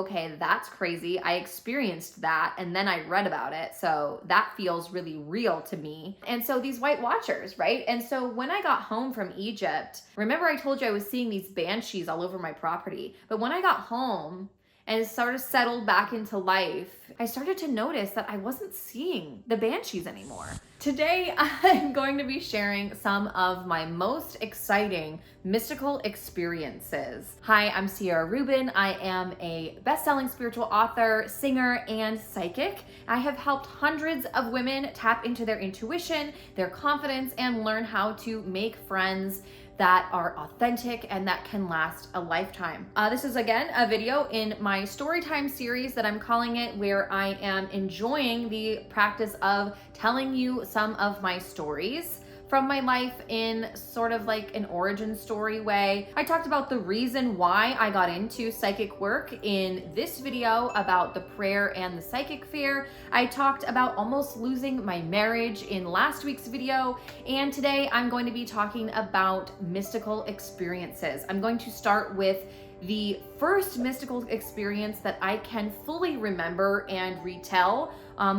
okay, that's crazy. I experienced that and then I read about it. So that feels really real to me. And so these White Watchers, right? And so when I got home from Egypt, remember I told you I was seeing these banshees all over my property. But when I got home and sort of settled back into life, I started to notice that I wasn't seeing the banshees anymore. Today, I'm going to be sharing some of my most exciting mystical experiences. Hi, I'm Ciara Rubin. I am a best-selling spiritual author, singer, and psychic. I have helped hundreds of women tap into their intuition, their confidence, and learn how to make friends that are authentic and that can last a lifetime. This is again a video in my Storytime series that I'm calling it, where I am enjoying the practice of telling you some of my stories from my life in sort of like an origin story way. I talked about the reason why I got into psychic work in this video about the prayer and the psychic fair. I talked about almost losing my marriage in last week's video. And today I'm going to be talking about mystical experiences. I'm going to start with the first mystical experience that I can fully remember and retell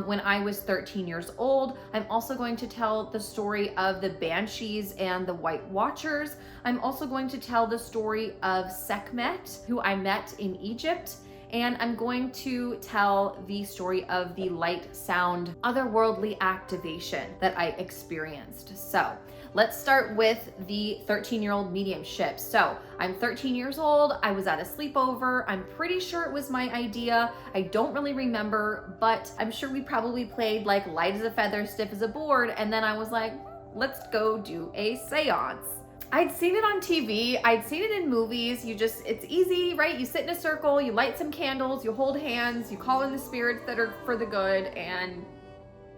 when I was 13 years old. I'm also going to tell the story of the Banshees and the White Watchers. I'm also going to tell the story of Sekhmet, who I met in Egypt. And I'm going to tell the story of the light sound otherworldly activation that I experienced. So let's start with the 13-year-old mediumship. So I'm 13 years old. I was at a sleepover. I'm pretty sure it was my idea. I don't really remember, but I'm sure we probably played like light as a feather, stiff as a board. And then I was like, let's go do a seance. I'd seen it on TV, I'd seen it in movies. It's easy, right? You sit in a circle, you light some candles, you hold hands, you call in the spirits that are for the good, and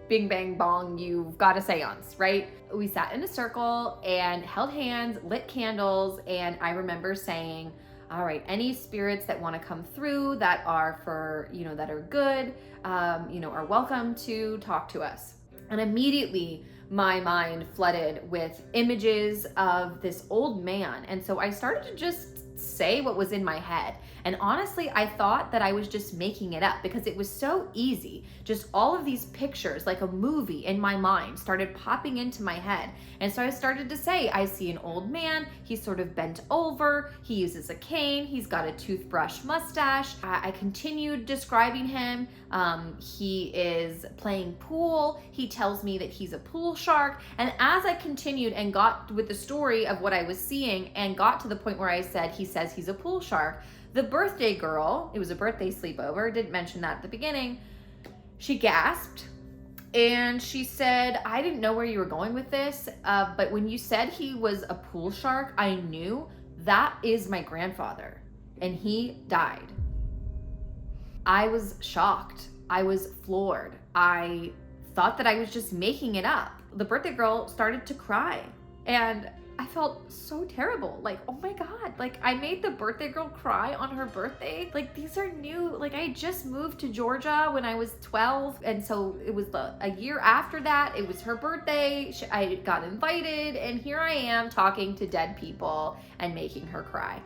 bing, bang, bong, you've got a seance, right? We sat in a circle and held hands, lit candles, and I remember saying, all right, any spirits that want to come through that are for, that are good, are welcome to talk to us. And immediately, my mind flooded with images of this old man. And so I started to just say what was in my head. And honestly, I thought that I was just making it up because it was so easy. Just all of these pictures, like a movie in my mind, started popping into my head. And so I started to say, I see an old man, he's sort of bent over, he uses a cane, he's got a toothbrush mustache. I continued describing him. He is playing pool. He tells me that he's a pool shark. And as I continued and got with the story of what I was seeing and got to the point where I said, he says he's a pool shark, the birthday girl, it was a birthday sleepover, didn't mention that at the beginning, she gasped and she said, I didn't know where you were going with this, but when you said he was a pool shark, I knew that is my grandfather and he died. I was shocked. I was floored. I thought that I was just making it up. The birthday girl started to cry and I felt so terrible. Like, oh my God, like I made the birthday girl cry on her birthday. Like these are new, like I just moved to Georgia when I was 12. And so it was a year after that, it was her birthday. I got invited and here I am talking to dead people and making her cry.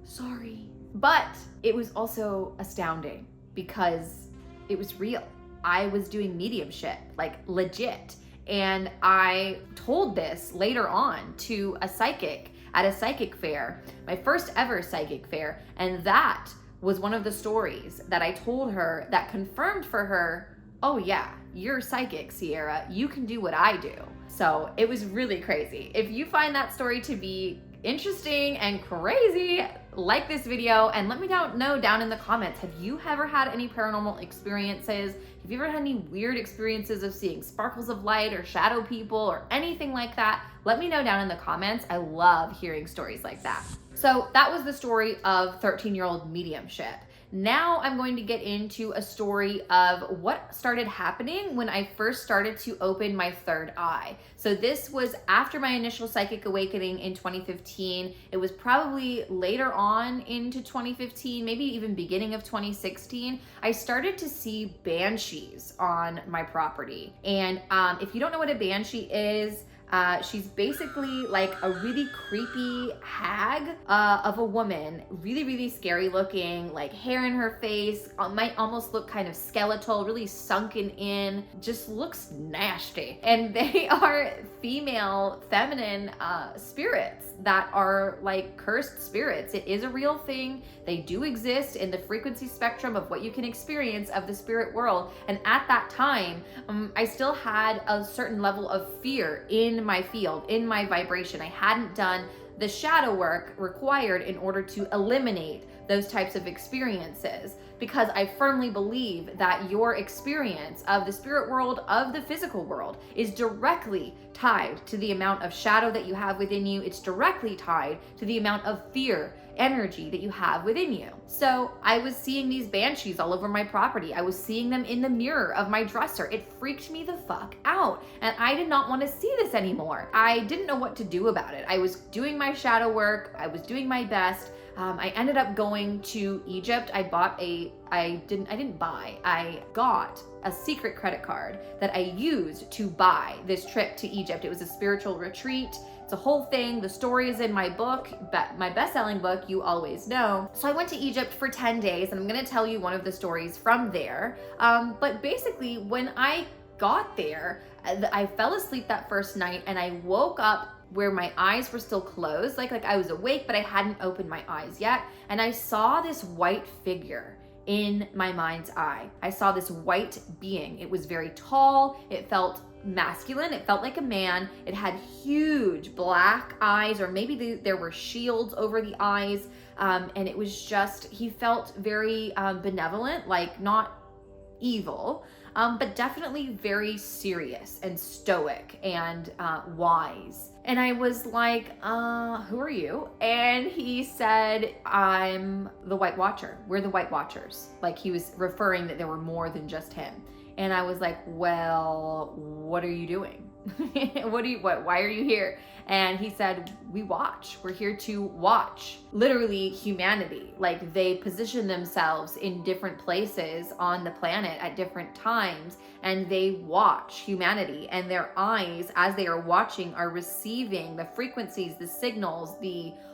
Sorry. But it was also astounding because it was real. I was doing mediumship, like legit. And I told this later on to a psychic at a psychic fair, my first ever psychic fair. And that was one of the stories that I told her that confirmed for her, oh yeah, you're psychic, Ciara. You can do what I do. So it was really crazy. If you find that story to be interesting and crazy, like this video and let me know down in the comments. Have you ever had any paranormal experiences? Have you ever had any weird experiences of seeing sparkles of light or shadow people or anything like that? Let me know down in the comments. I love hearing stories like that. So that was the story of 13-year-old mediumship. Now I'm going to get into a story of what started happening when I first started to open my third eye. So this was after my initial psychic awakening in 2015. It was probably later on into 2015, maybe even beginning of 2016. I started to see banshees on my property. And if you don't know what a banshee is, She's basically like a really creepy hag of a woman, really, really scary looking, like hair in her face, might almost look kind of skeletal, really sunken in, just looks nasty. And they are female, feminine spirits that are like cursed spirits. It is a real thing. They do exist in the frequency spectrum of what you can experience of the spirit world. And at that time, I still had a certain level of fear in my field, in my vibration. I hadn't done the shadow work required in order to eliminate those types of experiences, because I firmly believe that your experience of the spirit world, of the physical world, is directly tied to the amount of shadow that you have within you. It's directly tied to the amount of fear energy that you have within you. So I was seeing these banshees all over my property. I was seeing them in the mirror of my dresser. It freaked me the fuck out. And I did not want to see this anymore. I didn't know what to do about it. I was doing my shadow work. I was doing my best. I ended up going to Egypt. I got a secret credit card that I used to buy this trip to Egypt. It was a spiritual retreat. It's a whole thing. The story is in my book, my best-selling book, You Always Know. So I went to Egypt for 10 days, and I'm gonna tell you one of the stories from there. But basically, when I got there, I fell asleep that first night, and I woke up where my eyes were still closed, like I was awake, but I hadn't opened my eyes yet. And I saw this white figure in my mind's eye. I saw this white being. It was very tall. It felt masculine. It felt like a man. It had huge black eyes, or maybe there were shields over the eyes. And it was just, he felt very benevolent, like not evil, but definitely very serious and stoic and wise. And I was like, who are you? And he said, I'm the White Watcher. We're the White Watchers. Like, he was referring that there were more than just him. And I was like, well, what are you doing? Why are you here? And he said, we watch. We're here to watch literally humanity. Like, they position themselves in different places on the planet at different times, and they watch humanity, and their eyes, as they are watching, are receiving the frequencies, the signals,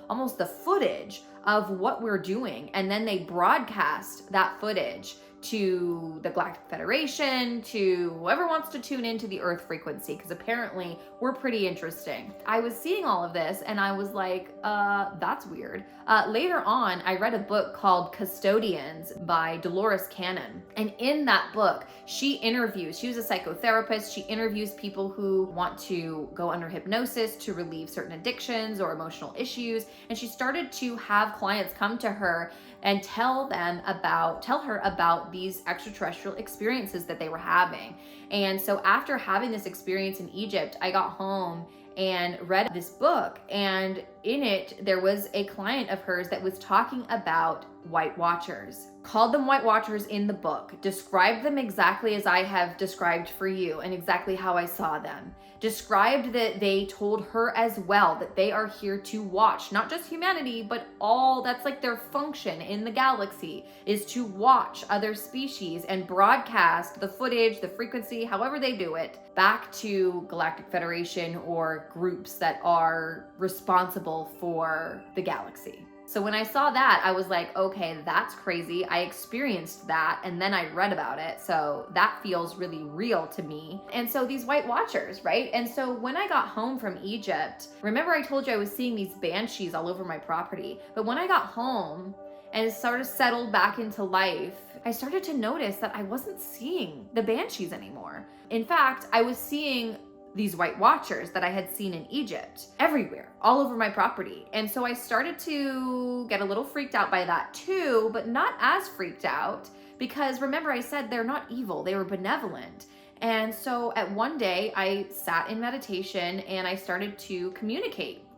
almost the footage of what we're doing. And then they broadcast that footage to the Galactic Federation, to whoever wants to tune into the Earth frequency, because apparently we're pretty interesting. I was seeing all of this and I was like, that's weird. Later on, I read a book called Custodians by Dolores Cannon. And in that book, she was a psychotherapist. She interviews people who want to go under hypnosis to relieve certain addictions or emotional issues. And she started to have clients come to her and tell her about these extraterrestrial experiences that they were having. And so after having this experience in Egypt, I got home and read this book, and in it there was a client of hers that was talking about White Watchers, called them White Watchers in the book, described them exactly as I have described for you and exactly how I saw them, described that they told her as well that they are here to watch not just humanity, but all that's like their function in the galaxy is to watch other species and broadcast the footage, the frequency, however they do it, back to Galactic Federation or groups that are responsible for the galaxy. So when I saw that, I was like, okay, that's crazy. I experienced that, and then I read about it. So that feels really real to me. And so these White Watchers, right? And so when I got home from Egypt, remember I told you I was seeing these banshees all over my property. But when I got home and sort of settled back into life, I started to notice that I wasn't seeing the banshees anymore. In fact, I was seeing these White Watchers that I had seen in Egypt everywhere, all over my property. And so I started to get a little freaked out by that too, but not as freaked out, because remember I said they're not evil, they were benevolent. And so at one day I sat in meditation and I started to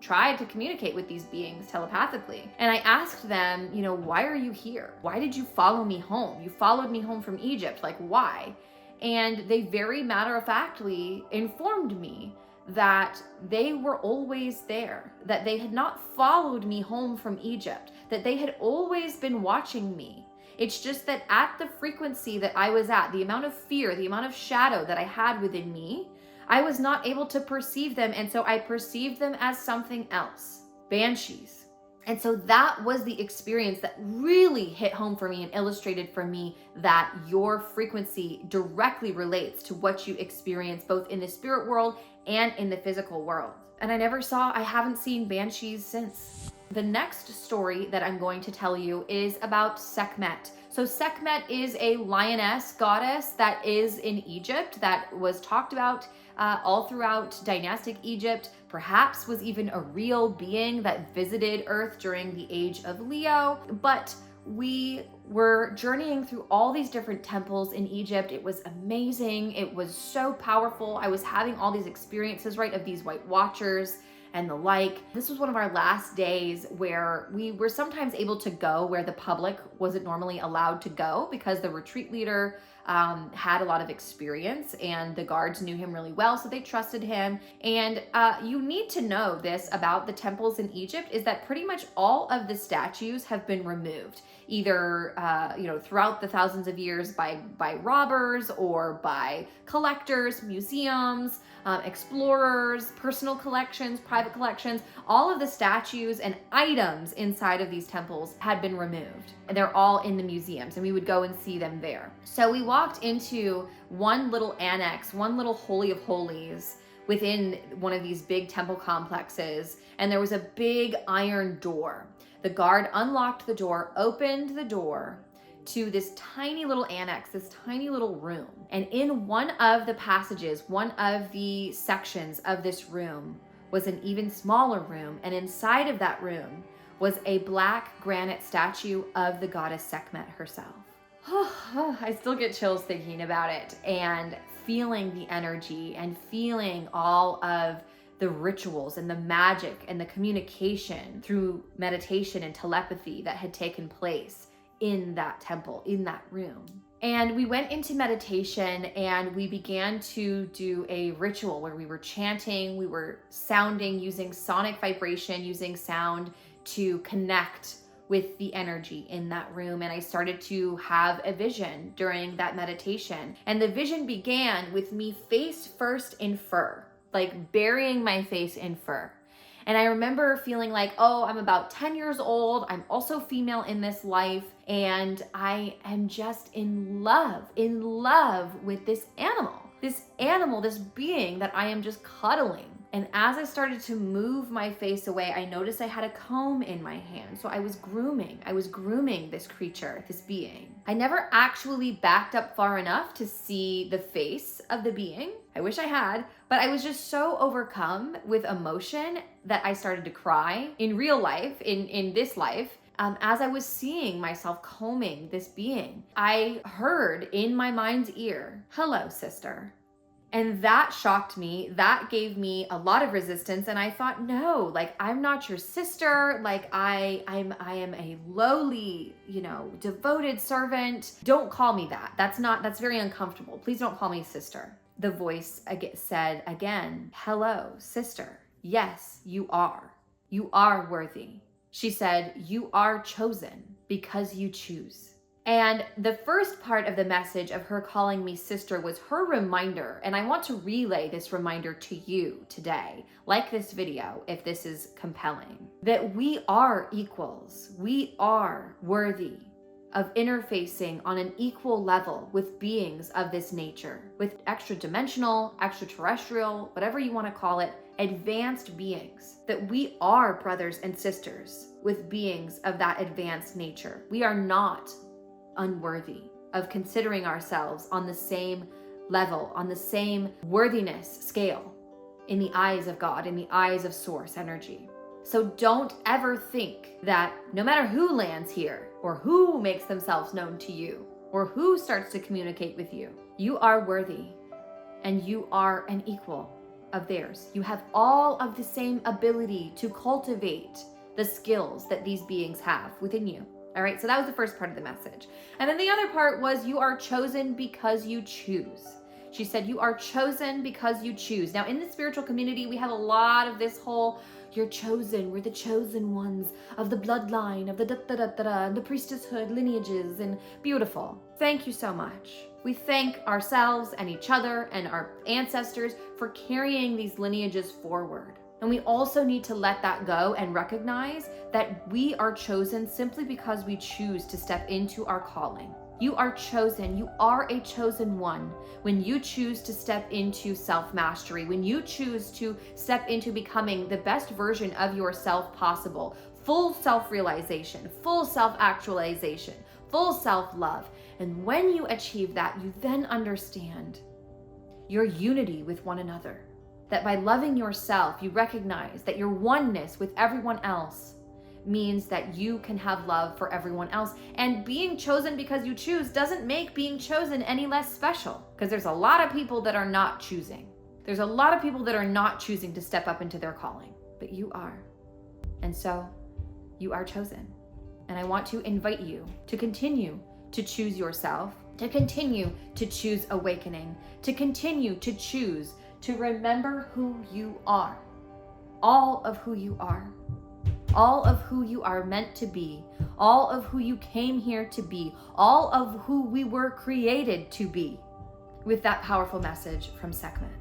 tried to communicate with these beings telepathically. And I asked them, why are you here? Why did you follow me home? You followed me home from Egypt, like why? And they very matter-of-factly informed me that they were always there, that they had not followed me home from Egypt, that they had always been watching me. It's just that at the frequency that I was at, the amount of fear, the amount of shadow that I had within me, I was not able to perceive them, and so I perceived them as something else. Banshees. And so that was the experience that really hit home for me and illustrated for me that your frequency directly relates to what you experience both in the spirit world and in the physical world. And I haven't seen banshees since. The next story that I'm going to tell you is about Sekhmet. So Sekhmet is a lioness goddess that is in Egypt, that was talked about all throughout dynastic Egypt, perhaps was even a real being that visited Earth during the age of Leo. But we were journeying through all these different temples in Egypt. It was amazing. It was so powerful. I was having all these experiences, right, of these White Watchers and the like. This was one of our last days where we were sometimes able to go where the public wasn't normally allowed to go because the retreat leader had a lot of experience and the guards knew him really well, so they trusted him. And you need to know this about the temples in Egypt, is that pretty much all of the statues have been removed, either throughout the thousands of years by robbers or by collectors, museums, explorers, personal collections, private collections. All of the statues and items inside of these temples had been removed. And they're all in the museums, and we would go and see them there. So we walked into one little annex, one little holy of holies within one of these big temple complexes, and there was a big iron door. The guard unlocked the door, opened the door to this tiny little annex, this tiny little room. And in one of the passages, one of the sections of this room was an even smaller room. And inside of that room was a black granite statue of the goddess Sekhmet herself. I still get chills thinking about it and feeling the energy and feeling all of the rituals and the magic and the communication through meditation and telepathy that had taken place in that temple, in that room. And we went into meditation and we began to do a ritual where we were chanting, we were sounding, using sonic vibration, using sound to connect with the energy in that room. And I started to have a vision during that meditation. And the vision began with me face first in fur, like burying my face in fur. And I remember feeling like, oh, I'm about 10 years old. I'm also female in this life. And I am just in love with this animal, this being that I am just cuddling. And as I started to move my face away, I noticed I had a comb in my hand. So I was grooming this creature, this being. I never actually backed up far enough to see the face of the being. I wish I had, but I was just so overcome with emotion that I started to cry in real life, in this life. As I was seeing myself combing this being, I heard in my mind's ear, "Hello, sister." And that shocked me. That gave me a lot of resistance. And I thought, no, like, I'm not your sister. Like, I am a lowly, devoted servant. Don't call me that. That's very uncomfortable. Please don't call me sister. The voice said again, "Hello, sister. Yes, you are. You are worthy." She said, "You are chosen because you choose." And the first part of the message of her calling me sister was her reminder, and I want to relay this reminder to you today, like this video, if this is compelling, that we are equals. We are worthy of interfacing on an equal level with beings of this nature, with extra-dimensional, extraterrestrial, whatever you want to call it, advanced beings, that we are brothers and sisters with beings of that advanced nature. We are not unworthy of considering ourselves on the same level, on the same worthiness scale in the eyes of God, in the eyes of source energy. So don't ever think that no matter who lands here or who makes themselves known to you or who starts to communicate with you, you are worthy and you are an equal of theirs. You have all of the same ability to cultivate the skills that these beings have within you. All right, so that was the first part of the message. And then the other part was, you are chosen because you choose. She said, you are chosen because you choose. Now, in the spiritual community, we have a lot of this whole, you're chosen, we're the chosen ones of the bloodline, of the da-da-da-da-da, and the priestesshood, lineages, and beautiful. Thank you so much. We thank ourselves and each other and our ancestors for carrying these lineages forward. And we also need to let that go and recognize that we are chosen simply because we choose to step into our calling. You are chosen. You are a chosen one when you choose to step into self-mastery, when you choose to step into becoming the best version of yourself possible, full self-realization, full self-actualization, full self-love. And when you achieve that, you then understand your unity with one another. That by loving yourself, you recognize that your oneness with everyone else means that you can have love for everyone else. And being chosen because you choose doesn't make being chosen any less special, because there's a lot of people that are not choosing. There's a lot of people that are not choosing to step up into their calling, but you are. And so you are chosen. And I want to invite you to continue to choose yourself, to continue to choose awakening, to continue to choose to remember who you are, all of who you are. All of who you are meant to be, all of who you came here to be, all of who we were created to be, with that powerful message from Sekhmet.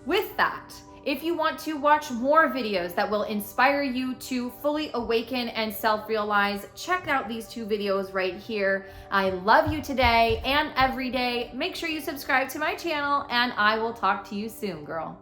With that, if you want to watch more videos that will inspire you to fully awaken and self-realize, check out these 2 videos right here. I love you today and every day. Make sure you subscribe to my channel, and I will talk to you soon, girl.